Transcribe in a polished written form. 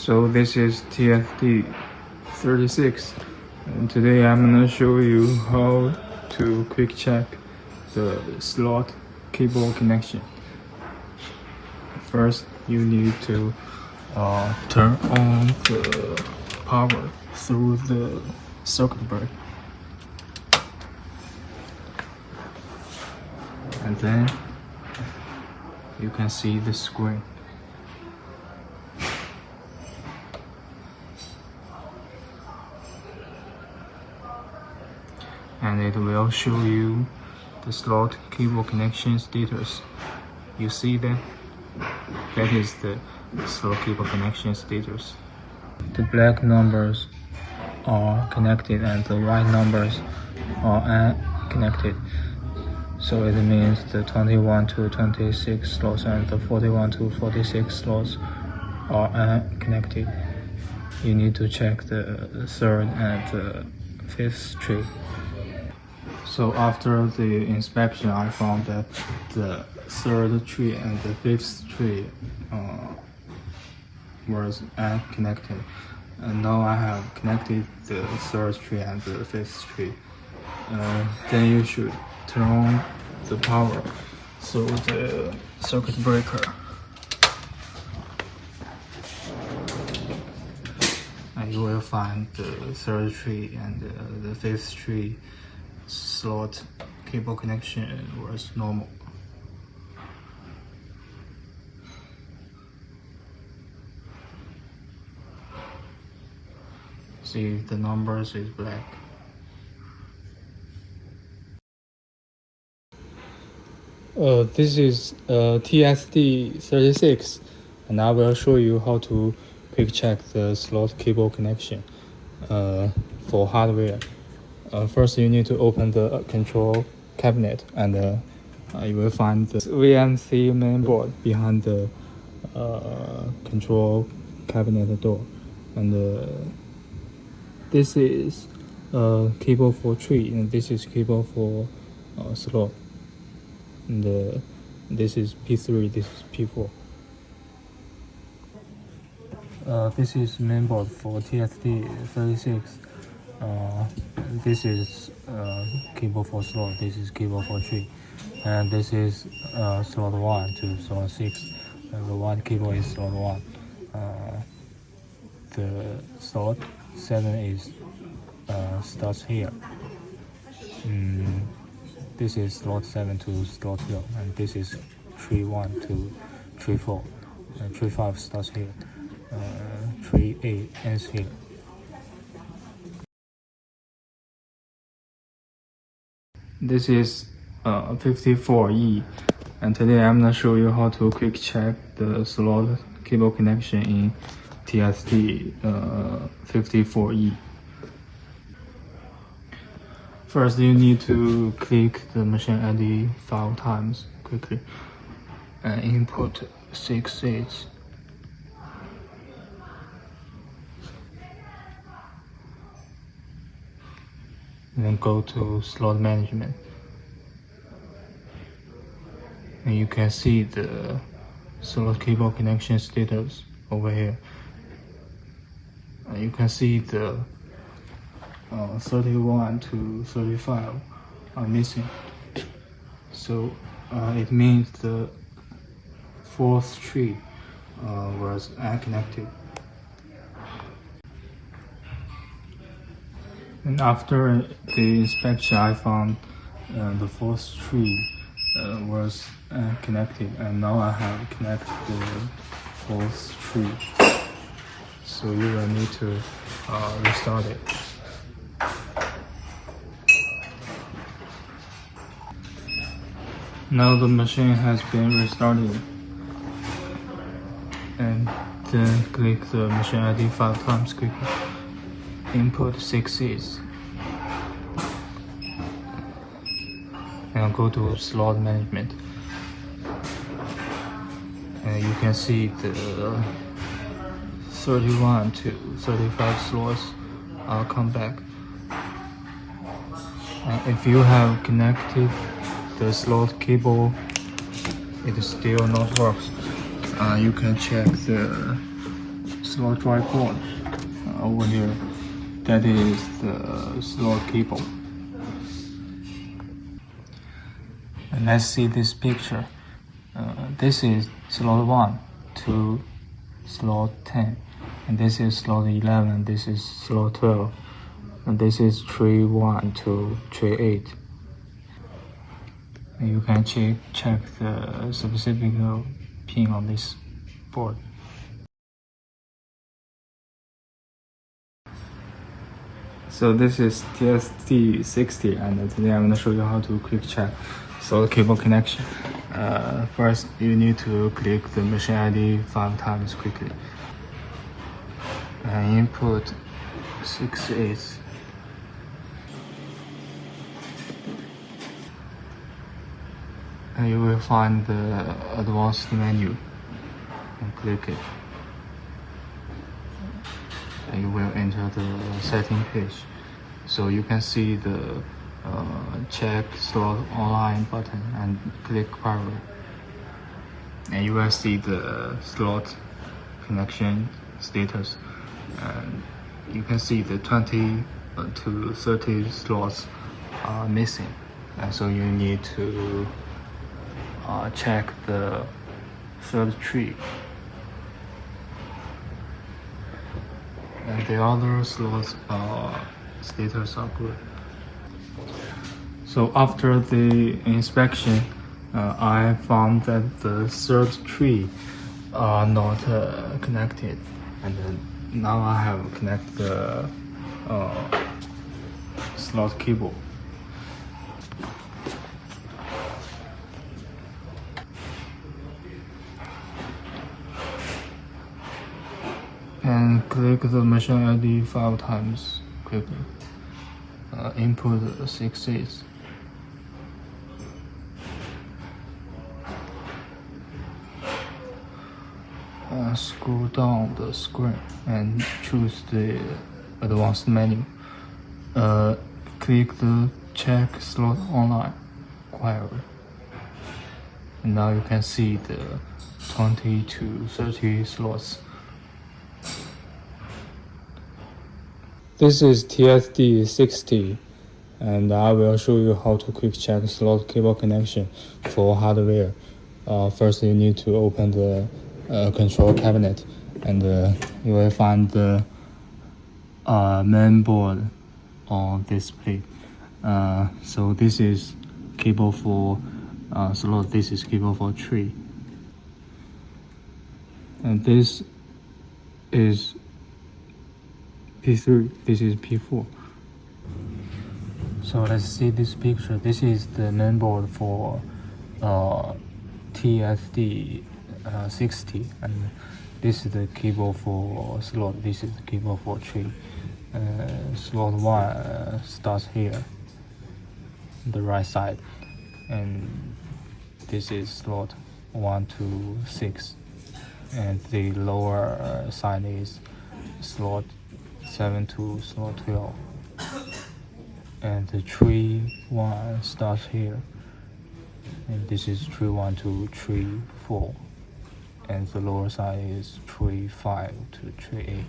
So this is TFT 36, and today I'm gonna show you how to quick check the slot cable connection. First, you need to turn on the power through the circuit breaker, and then you can see the screen. And it will show you the slot cable connection status. You see that? That is the slot cable connection status. The black numbers are connected and the white numbers are unconnected. So it means the 21 to 26 slots and the 41 to 46 slots are unconnected. You need to check the third and the fifth tree. So after the inspection, I found that the third tree and the fifth tree was unconnected. And now I have connected the third tree and the fifth tree. Then you should turn on the power through the circuit breaker. And you will find the third tree and the fifth tree slot cable connection was normal. See, the numbers is black. This is TSD 36, and I will show you how to quick check the slot cable connection for hardware. First, you need to open the control cabinet, and you will find the VNC mainboard behind the control cabinet door. And this is cable for tree, and this is cable for slot. And this is P3, this is P4. This is mainboard for TSD 36. This is cable for slot, this is cable for tree, and this is slot 1 to slot 6. The white cable is slot 1. The slot 7 is starts here. This is slot 7 to slot 0, and this is tree 1 to tree 4. Tree 5 starts here. Tree 8 ends here. This is 54E, and today I'm gonna show you how to quick check the slot cable connection in TSD 54E. First, you need to click the machine ID 5 times quickly and input 6 seeds. And then go to slot management, and you can see the slot cable connection status over here. And you can see the 31 to 35 are missing, so it means the fourth tree was unconnected. And after the inspection, I found the fourth tree was connected, and now I have connected the fourth tree. So you will need to restart it. Now the machine has been restarted, and then click the machine ID 5 times quickly. Input 6 seeds and go to slot management, and you can see the 31 to 35 slots come back. And if you have connected the slot cable, it still not works. You can check the slot dry cord over here. That is the slot cable. And let's see this picture. This is slot 1 to slot 10, and this is slot 11. This is slot 12, and this is tray 1 to tray 8. And you can check the specific pin on this board. So this is TST60, and today I'm going to show you how to quick check slot cable connection. First, you need to click the machine ID 5 times quickly and input 6/8. And you will find the advanced menu and click it. And you will enter the setting page. So you can see the check slot online button and click query. And you will see the slot connection status. And you can see the 20 to 30 slots are missing. And so you need to check the third tree. And the other slots status are good. So after the inspection, I found that the third tree are not connected, and now I have connected the slot cable. And click the machine ID 5 times quickly. Input 6/8. Scroll down the screen and choose the advanced menu. Click the check slot online query. And now you can see the 20 to 30 slots. This is TSD60, and I will show you how to quick check slot cable connection for hardware. First, you need to open the control cabinet, and you will find the main board on this plate. So this is cable for slot, this is cable for tree, and this is P3, this is P4. So let's see this picture. This is the main board for TSD60, and this is the cable for slot, this is the cable for tree. Slot 1 starts here, the right side, and this is slot 1 to 6, and the lower side is slot 7 to slot 12, and the tree 1 starts here, and this is tree 1 to tree 4, and the lower side is tree 5 to tree 8.